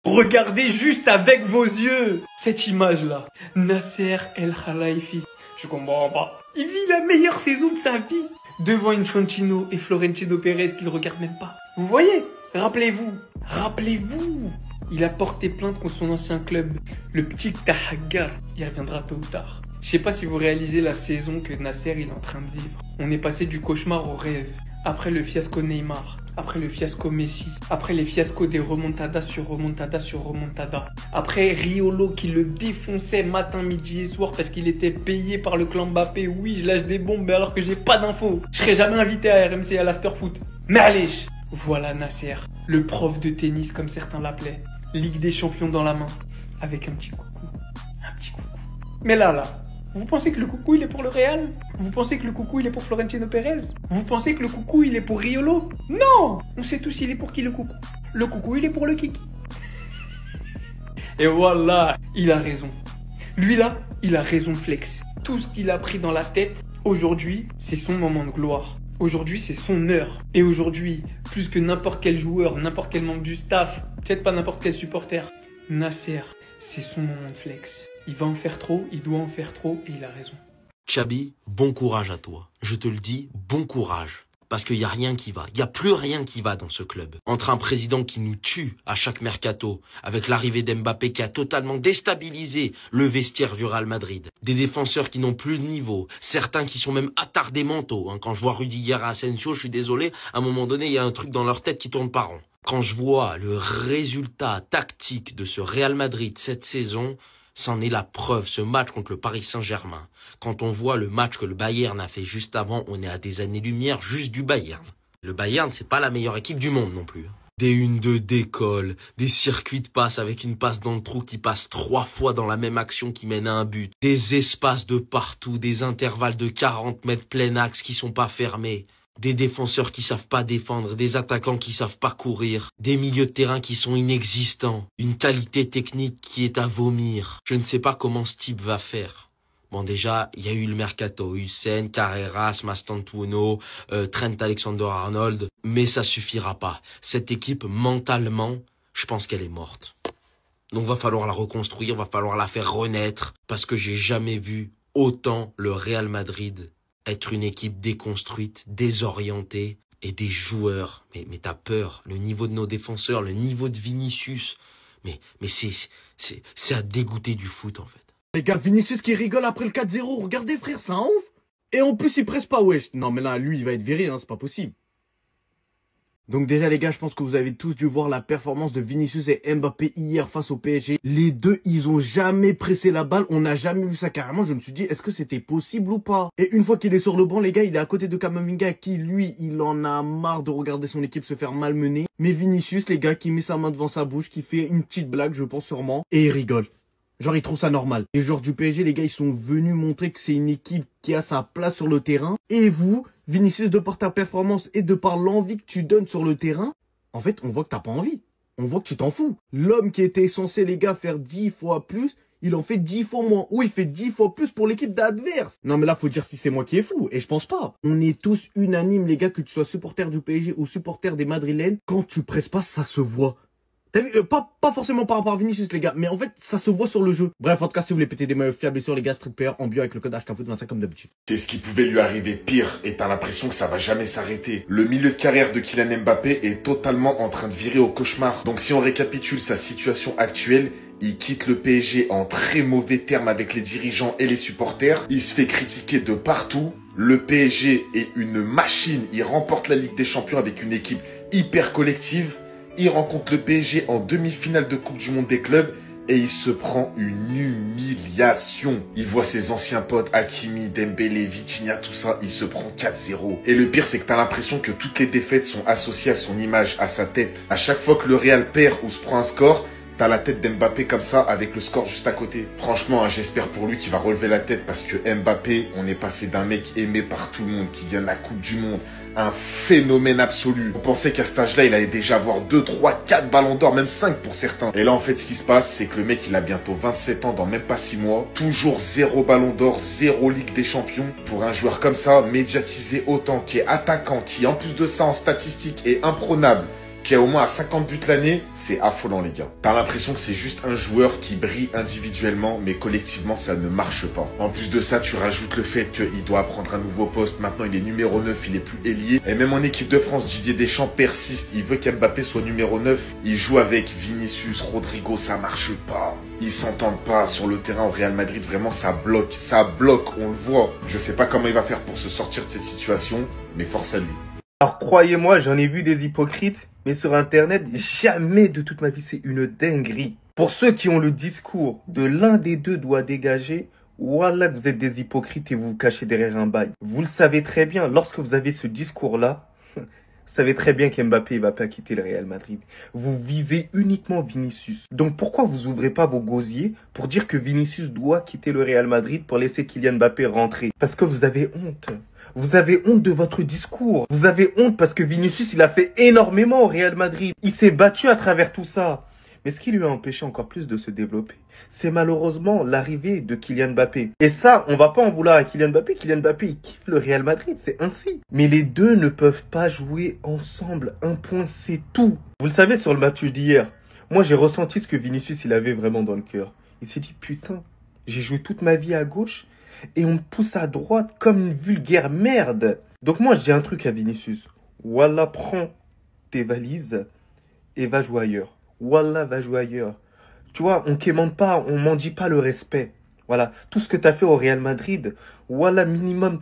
Regardez juste avec vos yeux cette image-là. Nasser El Khelaifi. Je comprends pas. Il vit la meilleure saison de sa vie devant Infantino et Florentino Pérez qu'il regarde même pas. Vous voyez? Rappelez-vous. Il a porté plainte contre son ancien club, le petit Tahaggar. Il reviendra tôt ou tard. Je sais pas si vous réalisez la saison que Nasser il est en train de vivre. On est passé du cauchemar au rêve. Après le fiasco Neymar, après le fiasco Messi, après les fiascos des remontadas sur remontada sur remontada, après Riolo qui le défonçait matin, midi et soir parce qu'il était payé par le clan Mbappé. Oui, je lâche des bombes alors que j'ai pas d'infos. Je serais jamais invité à RMC à l'afterfoot. Mais allez, voilà Nasser, le prof de tennis comme certains l'appelaient. Ligue des champions dans la main, avec un petit coucou. Mais là, vous pensez que le coucou il est pour le Real? Vous pensez que le coucou il est pour Florentino Pérez? Vous pensez que le coucou il est pour Riolo? Non! On sait tous il est pour qui le coucou. Le coucou il est pour le kiki. Et voilà, il a raison. Lui là, il a raison flex. Tout ce qu'il a pris dans la tête, aujourd'hui, c'est son moment de gloire. Aujourd'hui, c'est son heure. Et aujourd'hui, plus que n'importe quel joueur, n'importe quel membre du staff, peut-être pas n'importe quel supporter, Nasser, c'est son moment de flex. Il va en faire trop, il doit en faire trop et il a raison. Xabi, bon courage à toi. Je te le dis, bon courage. Parce qu'il n'y a rien qui va. Il n'y a plus rien qui va dans ce club. Entre un président qui nous tue à chaque mercato, avec l'arrivée d'Mbappé qui a totalement déstabilisé le vestiaire du Real Madrid, des défenseurs qui n'ont plus de niveau, certains qui sont même attardés mentaux. Quand je vois Rudiger et Asensio, je suis désolé, à un moment donné, il y a un truc dans leur tête qui tourne pas rond. Quand je vois le résultat tactique de ce Real Madrid cette saison, c'en est la preuve, ce match contre le Paris Saint-Germain. Quand on voit le match que le Bayern a fait juste avant, on est à des années-lumière juste du Bayern. Le Bayern, c'est pas la meilleure équipe du monde non plus. Des unes de décolle, des circuits de passe avec une passe dans le trou qui passe 3 fois dans la même action qui mène à un but. Des espaces de partout, des intervalles de 40 mètres plein axe qui sont pas fermés. Des défenseurs qui savent pas défendre, des attaquants qui savent pas courir, des milieux de terrain qui sont inexistants, une qualité technique qui est à vomir. Je ne sais pas comment ce type va faire. Bon, déjà, il y a eu le mercato, Hussein, Carreras, Mastantuono, Trent Alexander-Arnold, mais ça suffira pas. Cette équipe, mentalement, je pense qu'elle est morte. Donc va falloir la reconstruire, va falloir la faire renaître, parce que j'ai jamais vu autant le Real Madrid être une équipe déconstruite, désorientée, et des joueurs. Mais t'as peur, le niveau de nos défenseurs, le niveau de Vinicius, mais c'est à dégoûter du foot en fait. Les gars, Vinicius qui rigole après le 4-0, regardez frère, c'est un ouf. Et en plus il presse pas, wesh. Non mais là, lui il va être viré, hein, c'est pas possible. Donc déjà les gars, je pense que vous avez tous dû voir la performance de Vinicius et Mbappé hier face au PSG. Les deux, ils ont jamais pressé la balle, on n'a jamais vu ça carrément. Je me suis dit, est-ce que c'était possible ou pas? Et une fois qu'il est sur le banc, les gars, il est à côté de Kamavinga qui, lui, il en a marre de regarder son équipe se faire malmener. Mais Vinicius, les gars, qui met sa main devant sa bouche, qui fait une petite blague, je pense sûrement, et il rigole. Genre, il trouve ça normal. Les joueurs du PSG, les gars, ils sont venus montrer que c'est une équipe qui a sa place sur le terrain. Et vous, Vinicius, de par ta performance et de par l'envie que tu donnes sur le terrain, en fait, on voit que t'as pas envie. On voit que tu t'en fous. L'homme qui était censé, les gars, faire 10 fois plus, il en fait 10 fois moins. Ou il fait 10 fois plus pour l'équipe d'adverse. Non, mais là, faut dire si c'est moi qui est fou. Et je pense pas. On est tous unanimes, les gars, que tu sois supporter du PSG ou supporter des Madrilènes. Quand tu presses pas, ça se voit. T'as vu, pas forcément par rapport à Vinicius, les gars, mais en fait, ça se voit sur le jeu. Bref, en tout cas, si vous voulez péter des maillots fiables sur les gars, Street Player en bio avec le code HKFoot25 comme d'habitude. C'est ce qui pouvait lui arriver pire, et t'as l'impression que ça va jamais s'arrêter. Le milieu de carrière de Kylian Mbappé est totalement en train de virer au cauchemar. Donc si on récapitule sa situation actuelle, il quitte le PSG en très mauvais termes avec les dirigeants et les supporters. Il se fait critiquer de partout. Le PSG est une machine. Il remporte la Ligue des Champions avec une équipe hyper collective. Il rencontre le PSG en demi-finale de Coupe du Monde des clubs et il se prend une humiliation. Il voit ses anciens potes, Hakimi, Dembélé, Vitinha, tout ça, il se prend 4-0. Et le pire, c'est que t'as l'impression que toutes les défaites sont associées à son image, à sa tête. À chaque fois que le Real perd ou se prend un score, t'as la tête d'Mbappé comme ça, avec le score juste à côté. Franchement, hein, j'espère pour lui qu'il va relever la tête parce que Mbappé, on est passé d'un mec aimé par tout le monde, qui gagne la Coupe du Monde, un phénomène absolu. On pensait qu'à cet âge-là, il allait déjà avoir 2, 3, 4 ballons d'or, même 5 pour certains. Et là, en fait, ce qui se passe, c'est que le mec, il a bientôt 27 ans dans même pas 6 mois. Toujours 0 ballon d'or, 0 Ligue des Champions. Pour un joueur comme ça, médiatisé autant, qui est attaquant, qui en plus de ça, en statistique, est imprenable, qui est au moins à 50 buts l'année, c'est affolant les gars. T'as l'impression que c'est juste un joueur qui brille individuellement, mais collectivement ça ne marche pas. En plus de ça, tu rajoutes le fait qu'il doit apprendre un nouveau poste. Maintenant il est numéro 9, il est plus ailier. Et même en équipe de France, Didier Deschamps persiste. Il veut qu'Mbappé soit numéro 9. Il joue avec Vinicius, Rodrigo, ça marche pas. Ils s'entendent pas sur le terrain au Real Madrid. Vraiment, ça bloque, on le voit. Je sais pas comment il va faire pour se sortir de cette situation, mais force à lui. Alors croyez-moi, j'en ai vu des hypocrites, mais sur internet, jamais de toute ma vie, c'est une dinguerie. Pour ceux qui ont le discours de l'un des deux doit dégager, voilà que vous êtes des hypocrites et vous vous cachez derrière un bail. Vous le savez très bien, lorsque vous avez ce discours-là, vous savez très bien qu'Mbappé ne va pas quitter le Real Madrid. Vous visez uniquement Vinicius. Donc pourquoi vous ouvrez pas vos gosiers pour dire que Vinicius doit quitter le Real Madrid pour laisser Kylian Mbappé rentrer? Parce que vous avez honte. Vous avez honte de votre discours. Vous avez honte parce que Vinicius, il a fait énormément au Real Madrid. Il s'est battu à travers tout ça. Mais ce qui lui a empêché encore plus de se développer, c'est malheureusement l'arrivée de Kylian Mbappé. Et ça, on va pas en vouloir à Kylian Mbappé. Kylian Mbappé, il kiffe le Real Madrid, c'est ainsi. Mais les deux ne peuvent pas jouer ensemble. Un point, c'est tout. Vous le savez, sur le match d'hier, moi j'ai ressenti ce que Vinicius, il avait vraiment dans le cœur. Il s'est dit, putain, j'ai joué toute ma vie à gauche et on me pousse à droite comme une vulgaire merde. Donc moi, je dis un truc à Vinicius. Wallah, prends tes valises et va jouer ailleurs. Wallah, va jouer ailleurs. Tu vois, on quémande pas, on mendie pas le respect. Voilà, tout ce que tu as fait au Real Madrid, wallah, minimum,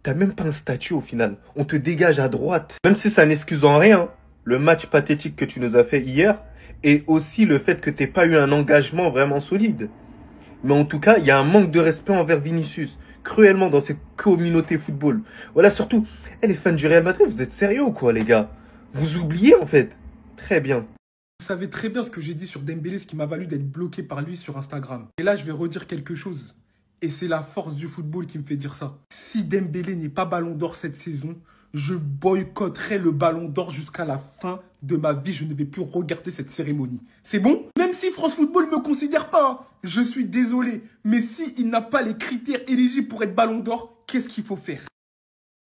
t'as même pas un statut au final. On te dégage à droite. Même si ça n'excuse en rien le match pathétique que tu nous as fait hier et aussi le fait que t'aies pas eu un engagement vraiment solide. Mais en tout cas, il y a un manque de respect envers Vinicius, cruellement dans cette communauté football. Voilà, surtout, les fans du Real Madrid, vous êtes sérieux ou quoi, les gars? Vous oubliez, en fait. Très bien. Vous savez très bien ce que j'ai dit sur Dembélé, ce qui m'a valu d'être bloqué par lui sur Instagram. Et là, je vais redire quelque chose. Et c'est la force du football qui me fait dire ça. Si Dembélé n'est pas Ballon d'Or cette saison, je boycotterai le Ballon d'Or jusqu'à la fin de ma vie. Je ne vais plus regarder cette cérémonie. C'est bon? Même si France Football ne me considère pas, hein, je suis désolé. Mais s'il n'a pas les critères éligibles pour être Ballon d'Or, qu'est-ce qu'il faut faire?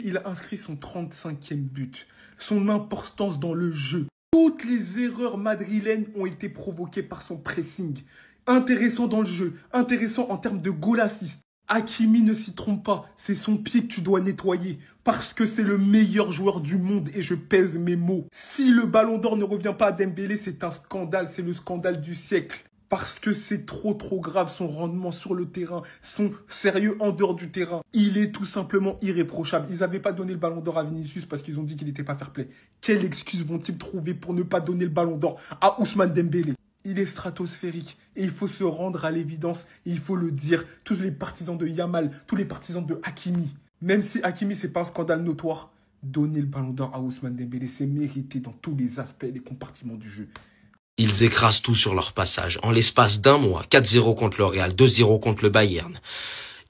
Il a inscrit son 35e but. Son importance dans le jeu. Toutes les erreurs madrilènes ont été provoquées par son pressing. Intéressant dans le jeu, intéressant en termes de goal assist. Hakimi ne s'y trompe pas, c'est son pied que tu dois nettoyer. Parce que c'est le meilleur joueur du monde et je pèse mes mots. Si le Ballon d'Or ne revient pas à Dembélé, c'est un scandale, c'est le scandale du siècle. Parce que c'est trop grave, son rendement sur le terrain, son sérieux en dehors du terrain. Il est tout simplement irréprochable. Ils n'avaient pas donné le Ballon d'Or à Vinicius parce qu'ils ont dit qu'il n'était pas fair-play. Quelle excuse vont-ils trouver pour ne pas donner le Ballon d'Or à Ousmane Dembélé? Il est stratosphérique et il faut se rendre à l'évidence. Il faut le dire. Tous les partisans de Yamal, tous les partisans de Hakimi. Même si Hakimi, c'est pas un scandale notoire, donner le Ballon d'Or à Ousmane Dembélé, c'est mérité dans tous les aspects, les compartiments du jeu. Ils écrasent tout sur leur passage. En l'espace d'un mois, 4-0 contre le Real, 2-0 contre le Bayern,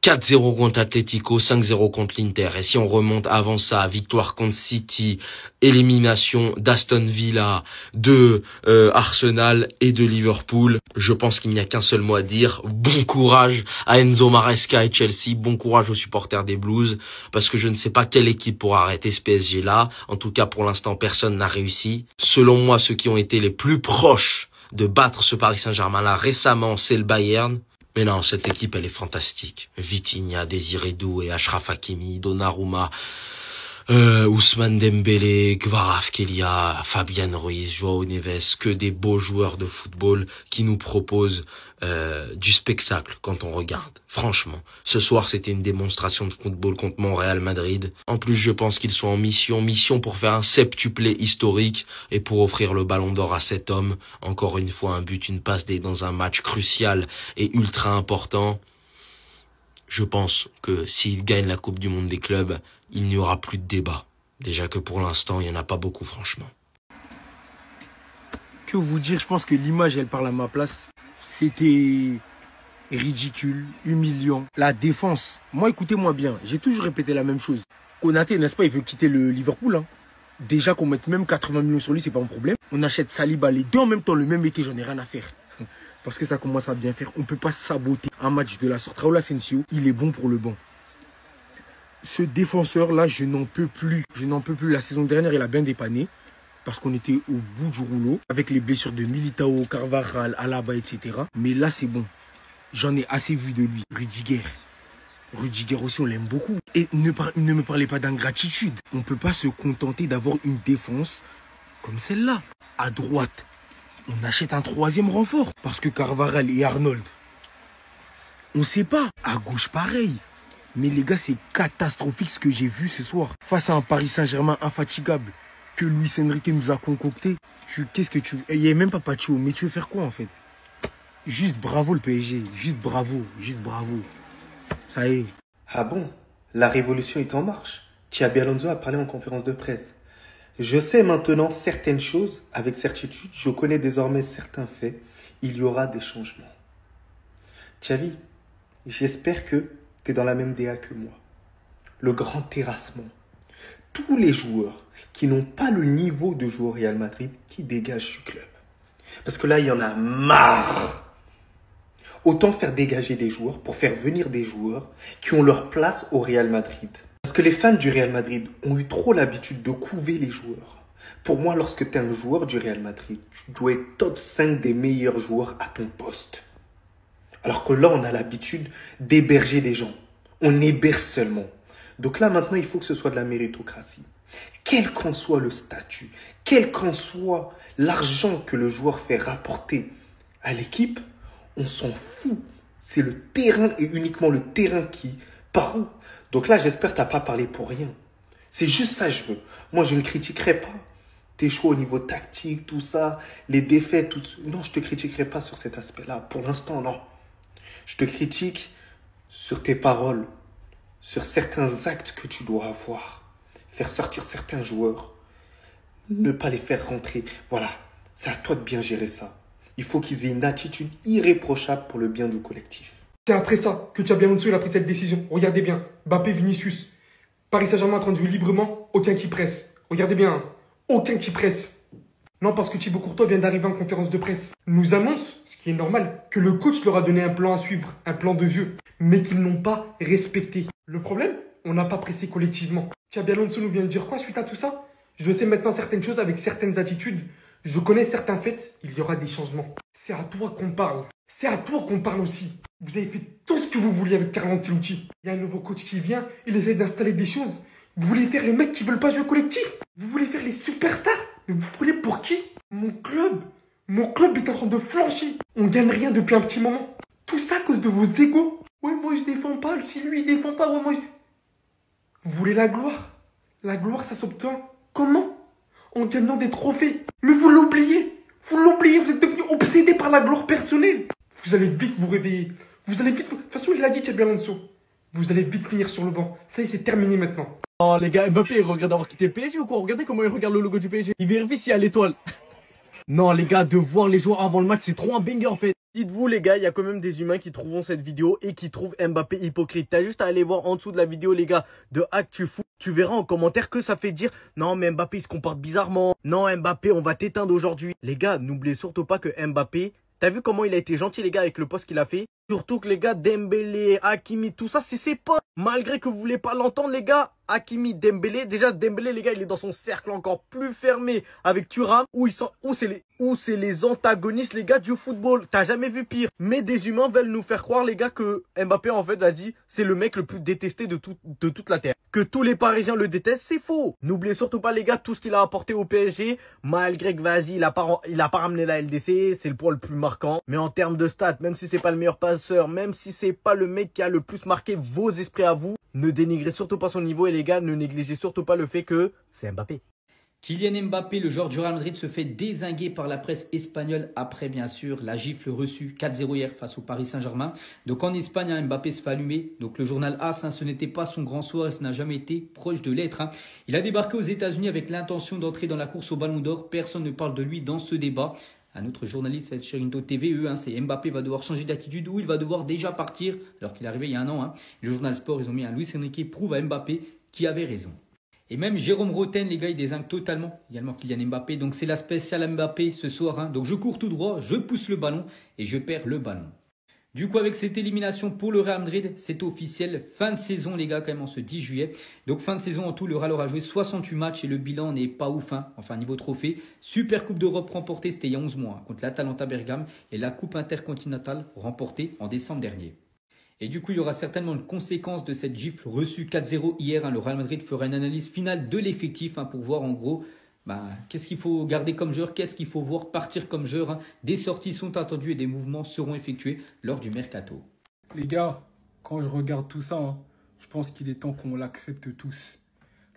4-0 contre Atlético, 5-0 contre l'Inter. Et si on remonte avant ça, victoire contre City, élimination d'Aston Villa, de Arsenal et de Liverpool, je pense qu'il n'y a qu'un seul mot à dire. Bon courage à Enzo Maresca et Chelsea, bon courage aux supporters des Blues, parce que je ne sais pas quelle équipe pourra arrêter ce PSG-là. En tout cas, pour l'instant, personne n'a réussi. Selon moi, ceux qui ont été les plus proches de battre ce Paris Saint-Germain-là récemment, c'est le Bayern. Mais non, cette équipe, elle est fantastique. Vitinha, Désiré Doué, Achraf Hakimi, Donnarumma, Ousmane Dembélé, Kvaratskhelia, Fabian Ruiz, Joao Neves, que des beaux joueurs de football qui nous proposent du spectacle quand on regarde. Franchement, ce soir, c'était une démonstration de football contre mon Real Madrid. En plus, je pense qu'ils sont en mission pour faire un septuplé historique et pour offrir le Ballon d'Or à cet homme. Encore une fois, un but, une passe D dans un match crucial et ultra important. Je pense que s'il gagne la Coupe du Monde des clubs, il n'y aura plus de débat. Déjà que pour l'instant, il n'y en a pas beaucoup, franchement. Que vous dire, je pense que l'image, elle parle à ma place. C'était ridicule, humiliant. La défense. Moi, écoutez-moi bien, j'ai toujours répété la même chose. Konaté, n'est-ce pas, il veut quitter le Liverpool. Hein. Déjà qu'on mette même 80 millions sur lui, c'est pas un problème. On achète Saliba les deux en même temps, le même été, j'en ai rien à faire. Parce que ça commence à bien faire. On ne peut pas saboter un match de la sorte. Raúl Asensio, il est bon pour le banc. Ce défenseur-là, je n'en peux plus. Je n'en peux plus. La saison dernière, il a bien dépanné. parce qu'on était au bout du rouleau, avec les blessures de Militao, Carvajal, Alaba, etc. Mais là, c'est bon. J'en ai assez vu de lui. Rudiger aussi, on l'aime beaucoup. Et ne me parlez pas d'ingratitude. On ne peut pas se contenter d'avoir une défense comme celle-là. À droite, on achète un troisième renfort. Parce que Carvajal et Arnold, on ne sait pas. À gauche, pareil. Mais les gars, c'est catastrophique ce que j'ai vu ce soir. Face à un Paris Saint-Germain infatigable que Luis Enrique nous a concocté. Qu'est-ce que tu veux? Il n'y a même pas Pacho, mais tu veux faire quoi en fait? Juste bravo le PSG. Juste bravo. Ça y est. Ah bon? La révolution est en marche. Xabi Alonso a parlé en conférence de presse. Je sais maintenant certaines choses avec certitude. Je connais désormais certains faits. Il y aura des changements. Xavi, j'espère que tu es dans la même DA que moi. Le grand terrassement. Tous les joueurs qui n'ont pas le niveau de jouer au Real Madrid qui dégagent du club. Parce que là, il y en a marre. Autant faire dégager des joueurs pour faire venir des joueurs qui ont leur place au Real Madrid. Parce que les fans du Real Madrid ont eu trop l'habitude de couver les joueurs. Pour moi, lorsque tu es un joueur du Real Madrid, tu dois être top 5 des meilleurs joueurs à ton poste. Alors que là, on a l'habitude d'héberger des gens. On héberge seulement. Donc là, maintenant, il faut que ce soit de la méritocratie. Quel qu'en soit le statut, quel qu'en soit l'argent que le joueur fait rapporter à l'équipe, on s'en fout. C'est le terrain et uniquement le terrain qui parle. Donc là, j'espère que tu n'as pas parlé pour rien. C'est juste ça que je veux. Moi, je ne critiquerai pas tes choix au niveau tactique, tout ça, les défaites, tout. Non, je ne te critiquerai pas sur cet aspect-là. Pour l'instant, non. Je te critique sur tes paroles, sur certains actes que tu dois avoir. Faire sortir certains joueurs, ne pas les faire rentrer. Voilà, c'est à toi de bien gérer ça. Il faut qu'ils aient une attitude irréprochable pour le bien du collectif. C'est après ça que Xabi Alonso a pris cette décision. Regardez bien, Mbappé, Vinicius. Paris Saint-Germain en train de jouer librement, aucun qui presse. Regardez bien, hein. Aucun qui presse. Non, parce que Thibaut Courtois vient d'arriver en conférence de presse. Nous annonce, ce qui est normal, que le coach leur a donné un plan à suivre, un plan de jeu, mais qu'ils n'ont pas respecté. Le problème, on n'a pas pressé collectivement. Xabi Alonso nous vient de dire quoi suite à tout ça? Je sais maintenant certaines choses avec certaines attitudes. Je connais certains faits, il y aura des changements. C'est à toi qu'on parle. C'est à toi qu'on parle aussi. Vous avez fait tout ce que vous vouliez avec Carlo Ancelotti. Il y a un nouveau coach qui vient, il essaie d'installer des choses. Vous voulez faire les mecs qui veulent pas jouer collectif? Vous voulez faire les superstars? Mais vous prenez pour qui? Mon club est en train de flancher. On gagne rien depuis un petit moment. Tout ça à cause de vos égos. Ouais, moi je défends pas, si lui il défend pas, ouais, moi Vous voulez la gloire? La gloire, ça s'obtient comment? En gagnant des trophées. Mais vous l'oubliez. Vous êtes devenu obsédé par la gloire personnelle. Vous allez vite vous réveiller. De toute façon, il l'a dit, Xabi Alonso. Vous allez vite finir sur le banc. Ça y est, c'est terminé maintenant. Oh les gars, Mbappé il regrette d'avoir quitté le PSG ou quoi? Regardez comment il regarde le logo du PSG. Il vérifie s'il y a l'étoile. Non les gars, de voir les joueurs avant le match, c'est trop un banger en fait. Dites-vous les gars, il y a quand même des humains qui trouveront cette vidéo et qui trouvent Mbappé hypocrite. T'as juste à aller voir en dessous de la vidéo les gars de ActuFoot. Tu verras en commentaire que ça fait dire non mais Mbappé il se comporte bizarrement. Non Mbappé on va t'éteindre aujourd'hui. Les gars, n'oubliez surtout pas que Mbappé, t'as vu comment il a été gentil les gars avec le post qu'il a fait? Surtout que les gars, Dembélé, Hakimi, tout ça c'est ses potes. Malgré que vous voulez pas l'entendre les gars, Hakimi, Dembélé, déjà Dembélé les gars il est dans son cercle encore plus fermé avec Thuram où c'est les antagonistes les gars du football. T'as jamais vu pire. Mais des humains veulent nous faire croire les gars que Mbappé en fait vas-y c'est le mec le plus détesté de toute la terre. Que tous les Parisiens le détestent, c'est faux. N'oubliez surtout pas les gars tout ce qu'il a apporté au PSG. Malgré que vas-y il a pas ramené la LDC, c'est le point le plus marquant. Mais en termes de stats, même si c'est pas le meilleur passeur, même si c'est pas le mec qui a le plus marqué vos esprits à vous, ne dénigrez surtout pas son niveau et les gars, ne négligez surtout pas le fait que c'est Mbappé. Kylian Mbappé, le joueur du Real Madrid, se fait dézinguer par la presse espagnole après, bien sûr, la gifle reçue 4-0 hier face au Paris Saint-Germain. Donc en Espagne, Mbappé se fait allumer. Donc le journal AS, ce n'était pas son grand soir et ce n'a jamais été proche de l'être. Il a débarqué aux États-Unis avec l'intention d'entrer dans la course au Ballon d'Or. Personne ne parle de lui dans ce débat. Un autre journaliste, Cherinto TV, c'est Mbappé va devoir changer d'attitude ou il va devoir déjà partir alors qu'il est arrivé il y a un an. Le journal Sport, ils ont mis un Luis Enrique prouve à Mbappé qui avait raison. Et même Jérôme Roten, les gars, il dézingue totalement également Kylian Mbappé. Donc c'est la spéciale Mbappé ce soir. Donc je cours tout droit, je pousse le ballon et je perds le ballon. Du coup, avec cette élimination pour le Real Madrid, c'est officiel. Fin de saison, les gars, quand même, en ce 10 juillet. Donc, fin de saison en tout, le Real aura joué 68 matchs et le bilan n'est pas ouf. Enfin, niveau trophée. Super Coupe d'Europe remportée, c'était il y a 11 mois, contre l'Atalanta Bergame. Et la Coupe intercontinentale remportée en décembre dernier. Et du coup, il y aura certainement une conséquence de cette gifle reçue 4-0 hier. Le Real Madrid fera une analyse finale de l'effectif pour voir en gros qu'est-ce qu'il faut garder comme joueur, qu'est-ce qu'il faut voir partir comme joueur. Des sorties sont attendues et des mouvements seront effectués lors du mercato. Les gars, quand je regarde tout ça, je pense qu'il est temps qu'on l'accepte tous.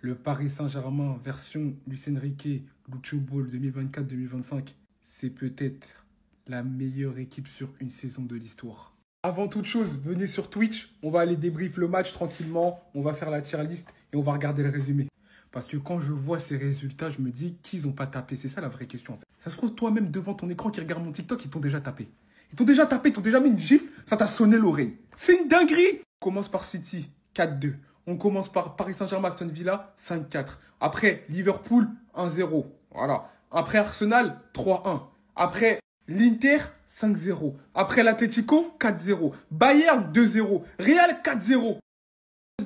Le Paris Saint-Germain version Luis Enrique, Lucho Ball 2024-2025, c'est peut-être la meilleure équipe sur une saison de l'histoire. Avant toute chose, venez sur Twitch, on va aller débrief le match tranquillement, on va faire la tier list et on va regarder le résumé. Parce que quand je vois ces résultats, je me dis qu'ils n'ont pas tapé. C'est ça la vraie question en fait. Ça se trouve toi-même devant ton écran qui regarde mon TikTok, ils t'ont déjà tapé. Ils t'ont déjà tapé, ils t'ont déjà mis une gifle, ça t'a sonné l'oreille. C'est une dinguerie. On commence par City, 4-2. On commence par Paris Saint-Germain, Aston Villa, 5-4. Après, Liverpool, 1-0. Voilà. Après Arsenal, 3-1. Après l'Inter, 5-0. Après l'Atlético, 4-0. Bayern, 2-0. Real, 4-0.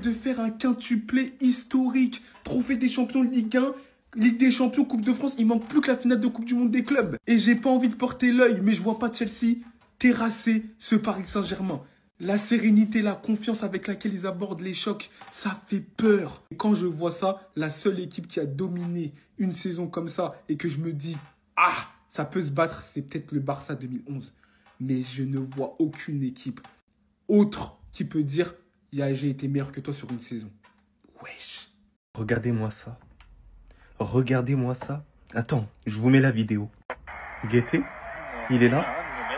De faire un quintuplé historique. Trophée des champions de Ligue 1, Ligue des champions, Coupe de France. Il manque plus que la finale de Coupe du Monde des clubs. Et j'ai pas envie de porter l'œil, mais je vois pas Chelsea terrasser ce Paris Saint-Germain. La sérénité, la confiance avec laquelle ils abordent les chocs, ça fait peur. Et quand je vois ça, la seule équipe qui a dominé une saison comme ça et que je me dis, ça peut se battre, c'est peut-être le Barça 2011. Mais je ne vois aucune équipe autre qui peut dire, j'ai été meilleur que toi sur une saison. Wesh. Regardez-moi ça. Regardez-moi ça. Attends, je vous mets la vidéo. Guettez, il est là.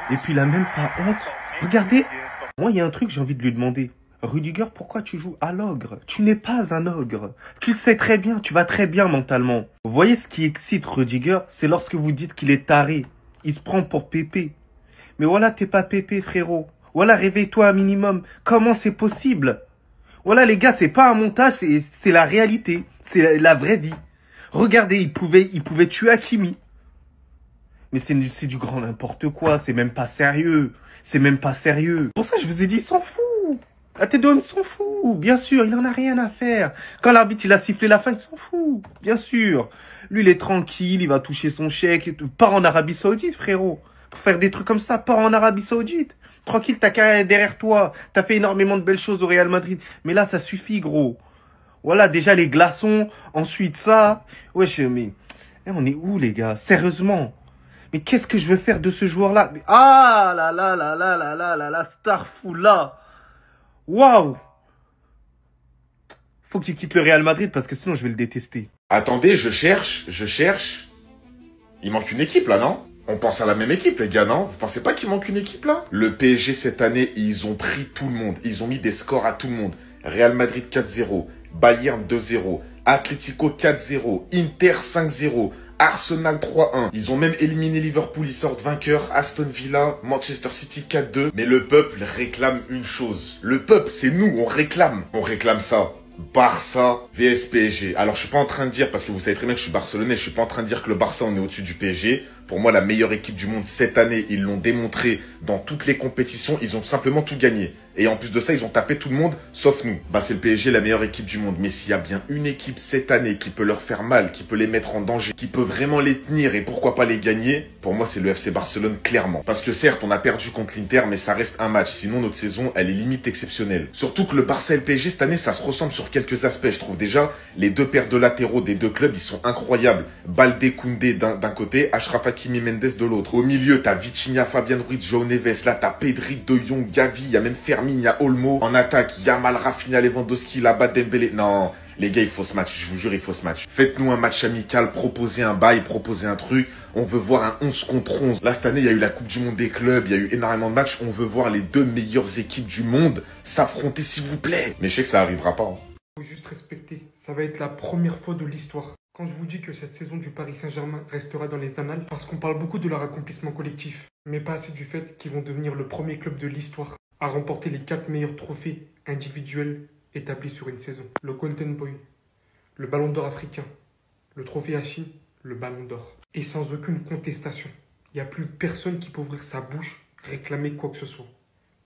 Et puis il a même pas honte. Regardez. Moi, il y a un truc que j'ai envie de lui demander. Rudiger, pourquoi tu joues à l'ogre? Tu n'es pas un ogre. Tu le sais très bien, tu vas très bien mentalement. Vous voyez ce qui excite Rudiger, c'est lorsque vous dites qu'il est taré. Il se prend pour Pépé. Mais voilà, t'es pas Pépé, frérot. Voilà, réveille-toi un minimum. Comment c'est possible? Voilà, les gars, c'est pas un montage, c'est la réalité. C'est la vraie vie. Regardez, il pouvait tuer Hakimi. Mais c'est du grand n'importe quoi, c'est même pas sérieux. C'est même pas sérieux. Pour ça, je vous ai dit, il s'en fout. AT2M s'en fout. Bien sûr, il en a rien à faire. Quand l'arbitre, il a sifflé la fin, il s'en fout. Bien sûr. Lui, il est tranquille, il va toucher son chèque. Pars en Arabie Saoudite, frérot. Pour faire des trucs comme ça, pars en Arabie Saoudite. Tranquille, ta carrière est derrière toi. T'as fait énormément de belles choses au Real Madrid. Mais là, ça suffit, gros. Voilà, déjà les glaçons. Ensuite, ça. Wesh, mais on est où, les gars? Sérieusement. Mais qu'est-ce que je vais faire de ce joueur-là? Ah là là là là là là là là, Starfou là. Waouh. Faut qu'il quitte le Real Madrid parce que sinon je vais le détester. Attendez, je cherche. Il manque une équipe là, non? On pense à la même équipe, les gars, non? Vous pensez pas qu'il manque une équipe là? Le PSG cette année, ils ont pris tout le monde. Ils ont mis des scores à tout le monde. Real Madrid 4-0, Bayern 2-0, Atlético 4-0, Inter 5-0. Arsenal 3-1. Ils ont même éliminé Liverpool, ils sortent vainqueurs. Aston Villa, Manchester City 4-2. Mais le peuple réclame une chose. Le peuple, c'est nous, on réclame. On réclame ça. Barça vs PSG. Alors je suis pas en train de dire, parce que vous savez très bien que je suis barcelonais, je suis pas en train de dire que le Barça on est au-dessus du PSG. Pour moi la meilleure équipe du monde cette année, ils l'ont démontré dans toutes les compétitions, ils ont simplement tout gagné. Et en plus de ça, ils ont tapé tout le monde, sauf nous. Bah c'est le PSG la meilleure équipe du monde. Mais s'il y a bien une équipe cette année qui peut leur faire mal, qui peut les mettre en danger, qui peut vraiment les tenir et pourquoi pas les gagner, pour moi c'est le FC Barcelone clairement. Parce que certes on a perdu contre l'Inter, mais ça reste un match. Sinon notre saison elle est limite exceptionnelle. Surtout que le Barça et le PSG cette année ça se ressemble sur quelques aspects. Je trouve déjà les deux paires de latéraux des deux clubs ils sont incroyables. Baldé, Koundé d'un côté, Achraf Hakimi, Mendes de l'autre. Au milieu t'as Vitinha, Fabian Ruiz, João Neves. Là t'as Pedri, De Jong, Gavi, il y a même Fermin, il y a Olmo. En attaque, Yamal, Rafinha, Lewandowski, là-bas Dembélé. Non, les gars, il faut ce match. Je vous jure, il faut ce match. Faites-nous un match amical, proposez un bail, proposez un truc. On veut voir un 11 contre 11. Là, cette année, il y a eu la Coupe du Monde des clubs, il y a eu énormément de matchs. On veut voir les deux meilleures équipes du monde s'affronter, s'il vous plaît. Mais je sais que ça arrivera pas. Faut juste respecter. Ça va être la première fois de l'histoire. Quand je vous dis que cette saison du Paris Saint-Germain restera dans les annales, parce qu'on parle beaucoup de leur accomplissement collectif, mais pas assez du fait qu'ils vont devenir le premier club de l'histoire à remporter les 4 meilleurs trophées individuels établis sur une saison. Le Golden Boy, le Ballon d'Or africain, le trophée Hachim, le Ballon d'Or. Et sans aucune contestation. Il n'y a plus personne qui peut ouvrir sa bouche, réclamer quoi que ce soit.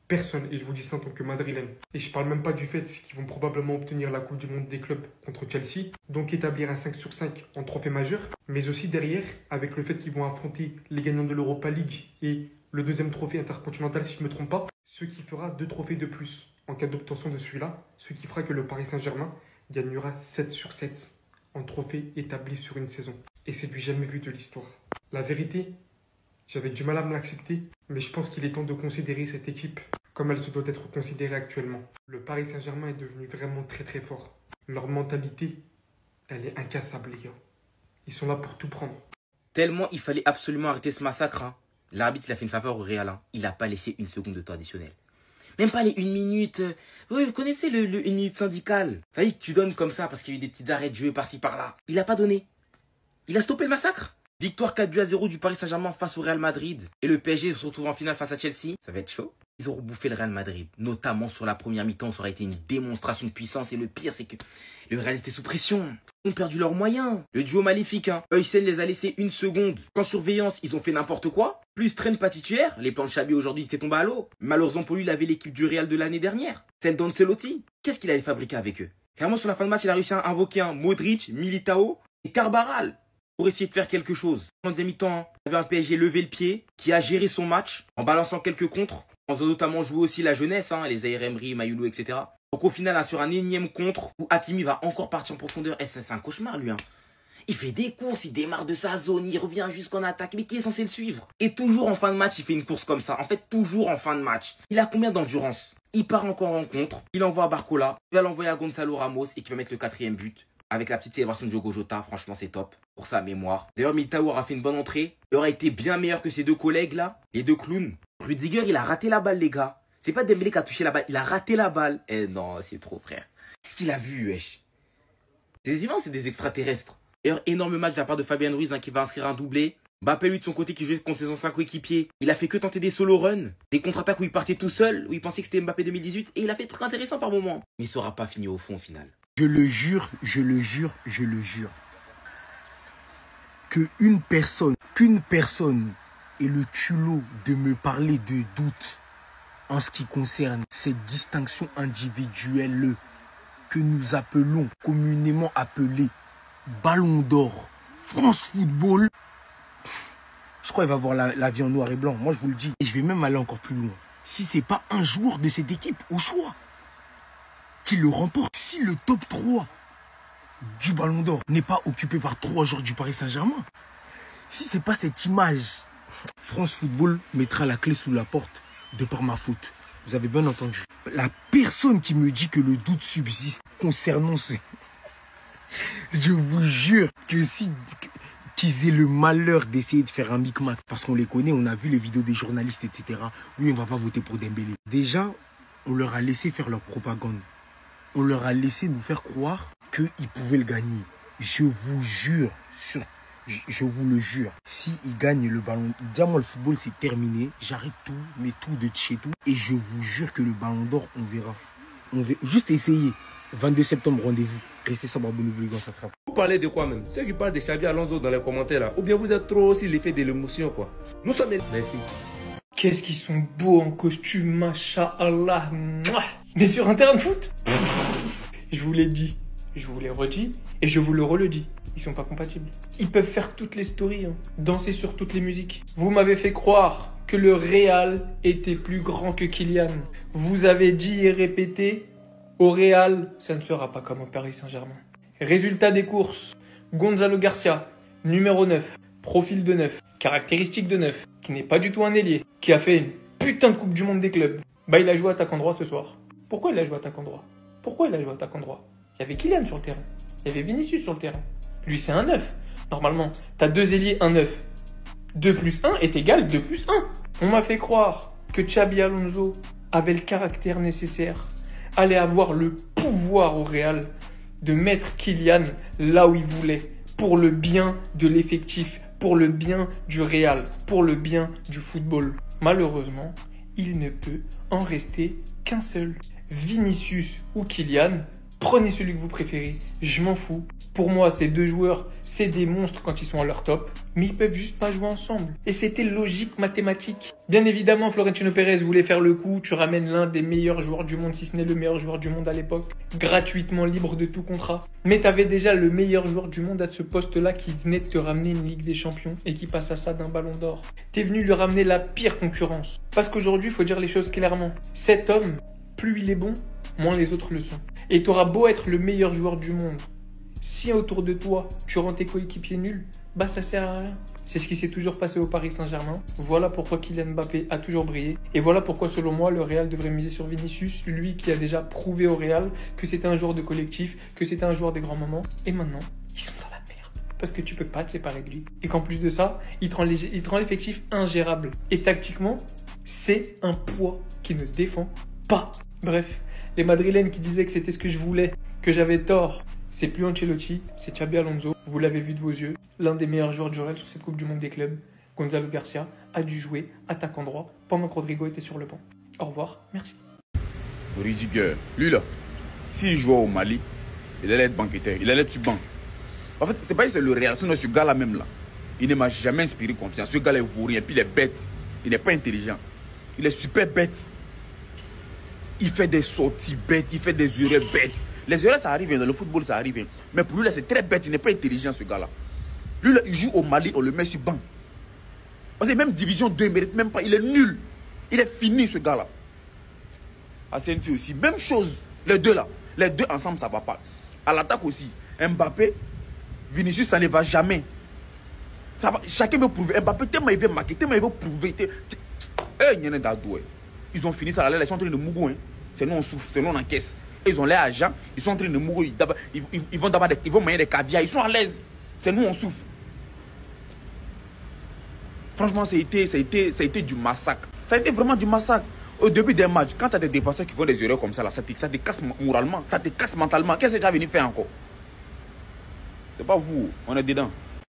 Personne, et je vous dis ça en tant que madrilène. Et je parle même pas du fait qu'ils vont probablement obtenir la Coupe du Monde des clubs contre Chelsea, donc établir un 5 sur 5 en trophée majeur, mais aussi derrière, avec le fait qu'ils vont affronter les gagnants de l'Europa League et le deuxième trophée intercontinental, si je ne me trompe pas, ce qui fera 2 trophées de plus en cas d'obtention de celui-là, ce qui fera que le Paris Saint-Germain gagnera 7 sur 7 en trophée établi sur une saison. Et c'est du jamais vu de l'histoire. La vérité, j'avais du mal à me l'accepter, mais je pense qu'il est temps de considérer cette équipe comme elle se doit être considérée actuellement. Le Paris Saint-Germain est devenu vraiment très très fort. Leur mentalité, elle est incassable, les gars. Ils sont là pour tout prendre. Tellement il fallait absolument arrêter ce massacre. Hein. L'arbitre, il a fait une faveur au Real. Hein. Il n'a pas laissé une seconde de temps additionnel. Même pas les 1 minute. Vous connaissez le 1 minute syndical. Fallait que tu donnes comme ça parce qu'il y a eu des petites arrêts de jeu par-ci par-là. Il n'a pas donné. Il a stoppé le massacre. Victoire 4-0 du Paris Saint-Germain face au Real Madrid. Et le PSG se retrouve en finale face à Chelsea. Ça va être chaud. Ils ont rebouffé le Real Madrid. Notamment sur la première mi-temps, ça aurait été une démonstration de puissance. Et le pire, c'est que le Real était sous pression. Ils ont perdu leurs moyens. Le duo maléfique, hein. Huysen les a laissés une seconde. Sans surveillance, ils ont fait n'importe quoi. Plus Trent pas titulaire. Les plans de Xabi aujourd'hui, ils étaient tombés à l'eau. Malheureusement pour lui, il avait l'équipe du Real de l'année dernière. Celle d'Ancelotti. Qu'est-ce qu'il allait fabriquer avec eux? Clairement, sur la fin de match, il a réussi à invoquer un Modric, Militao et Carbaral pour essayer de faire quelque chose. En deuxième mi-temps, il y avait un PSG levé le pied, qui a géré son match en balançant quelques contres, en faisant notamment jouer aussi la jeunesse, hein, les Zaïre Emery, Mayoulou, etc. Donc au final, là, sur un énième contre, où Hakimi va encore partir en profondeur, et c'est un cauchemar lui. Hein. Il fait des courses, il démarre de sa zone, il revient jusqu'en attaque, mais qui est censé le suivre? Et toujours en fin de match, il fait une course comme ça. En fait, toujours en fin de match. Il a combien d'endurance? Il part encore en contre, il envoie à Barcola, il va l'envoyer à Gonzalo Ramos, et qui va mettre le 4e but. Avec la petite célébration de Diogo Jota, franchement c'est top, pour sa mémoire. D'ailleurs Militao aura fait une bonne entrée, il aurait été bien meilleur que ses deux collègues là, les deux clowns. Rudiger il a raté la balle les gars, c'est pas Dembélé qui a touché la balle, il a raté la balle. Eh non, c'est trop frère. Qu'est-ce qu'il a vu wesh? Des immenses, c'est des extraterrestres. D'ailleurs énorme match de la part de Fabien Ruiz hein, qui va inscrire un doublé. Mbappé lui de son côté qui jouait contre ses anciens coéquipiers, il a fait que tenter des solo runs, des contre-attaques où il partait tout seul, où il pensait que c'était Mbappé 2018, et il a fait des trucs intéressants par moment. Mais il sera pas fini au fond au final. Je le jure, je le jure, je le jure. Qu'une personne ait le culot de me parler de doute en ce qui concerne cette distinction individuelle que nous appelons communément appelée Ballon d'Or France Football. Je crois qu'il va voir la vie en noir et blanc. Moi, je vous le dis. Et je vais même aller encore plus loin. Si c'est pas un joueur de cette équipe, au choix, qui le remporte, si le top 3 du Ballon d'Or n'est pas occupé par 3 joueurs du Paris Saint-Germain, si c'est pas cette image, France Football mettra la clé sous la porte de par ma faute. Vous avez bien entendu. La personne qui me dit que le doute subsiste concernant ce... Je vous jure que si... qu'ils aient le malheur d'essayer de faire un micmac, parce qu'on les connaît, on a vu les vidéos des journalistes, etc. Oui, on va pas voter pour Dembélé. Déjà, on leur a laissé faire leur propagande. On leur a laissé nous faire croire qu'ils pouvaient le gagner. Je vous jure, je vous le jure, s'ils gagnent le ballon, déjà moi le football c'est terminé, j'arrête tout, mais tout de chez tout, et je vous jure que le Ballon d'Or, on verra. Juste essayer. 22 septembre, rendez-vous. Restez sobre, abonnez-vous les gars, ça trappe. Vous parlez de quoi même? Ceux qui parlent de Xabi Alonso dans les commentaires là, ou bien vous êtes trop aussi l'effet de l'émotion quoi. Nous sommes... Merci. Qu'est-ce qu'ils sont beaux en costume, machallah. Mais sur un terrain de foot, je vous l'ai dit, je vous l'ai redit, et je vous le redis. Ils sont pas compatibles. Ils peuvent faire toutes les stories, hein, danser sur toutes les musiques. Vous m'avez fait croire que le Real était plus grand que Kylian. Vous avez dit et répété, au Real, ça ne sera pas comme au Paris Saint-Germain. Résultat des courses, Gonzalo Garcia, numéro 9, profil de 9, caractéristique de 9, qui n'est pas du tout un ailier, qui a fait une putain de Coupe du Monde des clubs. Bah il a joué attaquant droit ce soir. Pourquoi il a joué attaquant droit? Pourquoi il a joué attaquant droit? Il y avait Kylian sur le terrain. Il y avait Vinicius sur le terrain. Lui c'est un 9. Normalement, t'as 2 ailiers, un 9. 2 plus 1 est égal 2 plus 1. On m'a fait croire que Xabi Alonso avait le caractère nécessaire, allait avoir le pouvoir au Real de mettre Kylian là où il voulait, pour le bien de l'effectif, pour le bien du Real, pour le bien du football. Malheureusement, il ne peut en rester qu'un seul. Vinicius ou Kylian, Prenez celui que vous préférez, je m'en fous. Pour moi, ces deux joueurs, c'est des monstres quand ils sont à leur top, mais ils peuvent juste pas jouer ensemble. Et c'était logique mathématique. Bien évidemment, Florentino Pérez voulait faire le coup, tu ramènes l'un des meilleurs joueurs du monde, si ce n'est le meilleur joueur du monde à l'époque, gratuitement libre de tout contrat. Mais t'avais déjà le meilleur joueur du monde à ce poste-là qui venait de te ramener une Ligue des Champions et qui passe à ça d'un ballon d'or. T'es venu lui ramener la pire concurrence. Parce qu'aujourd'hui, il faut dire les choses clairement. Cet homme, plus il est bon, moins les autres le sont. Et t'auras beau être le meilleur joueur du monde, si autour de toi, tu rends tes coéquipiers nuls, bah ça sert à rien. C'est ce qui s'est toujours passé au Paris Saint-Germain. Voilà pourquoi Kylian Mbappé a toujours brillé. Et voilà pourquoi, selon moi, le Real devrait miser sur Vinicius, lui qui a déjà prouvé au Real que c'était un joueur de collectif, que c'était un joueur des grands moments. Et maintenant, ils sont dans la merde. Parce que tu peux pas te séparer de lui. Et qu'en plus de ça, il te rend l'effectif ingérable. Et tactiquement, c'est un poids qui ne défend pas. Bref, les Madrilènes qui disaient que c'était ce que je voulais, que j'avais tort, c'est plus Ancelotti, c'est Xabi Alonso. Vous l'avez vu de vos yeux, l'un des meilleurs joueurs du Real sur cette Coupe du Monde des clubs, Gonzalo Garcia, a dû jouer attaquant droit pendant que Rodrigo était sur le banc. Au revoir, merci. Rudiger, lui là, s'il jouait au Mali, il allait être banqueteur, il allait être sur banc. En fait, c'est pas c'est le Real, sinon ce gars-là même là, il ne m'a jamais inspiré confiance. Ce gars-là est vaurien, puis il est bête, il n'est pas intelligent, il est super bête. Il fait des sorties bêtes, il fait des erreurs bêtes. Les erreurs, ça arrive, dans le football, ça arrive. Mais pour lui, là, c'est très bête, il n'est pas intelligent, ce gars-là. Lui, là, il joue au Mali, on le met sur banc. Parce que même Division 2, il ne mérite même pas, il est nul. Il est fini, ce gars-là. Asensio aussi, même chose. Les deux, là, les deux ensemble, ça ne va pas. À l'attaque aussi, Mbappé, Vinicius, ça ne va jamais. Ça va, chacun veut prouver. Mbappé, tellement il veut marquer, tellement il veut prouver. Ils ont fini ça, ils sont en train de mourir. Hein. C'est nous on souffre, c'est nous on encaisse. Ils ont l'air agents, ils sont en train de mourir. Ils vont manger des caviar, ils sont à l'aise. C'est nous on souffre. Franchement, ça a été du massacre. Ça a été vraiment du massacre. Au début des matchs, quand tu as des défenseurs qui font des erreurs comme ça, là, ça te casse moralement, ça te casse mentalement. Qu'est-ce que tu as venu faire encore? C'est pas vous, on est dedans.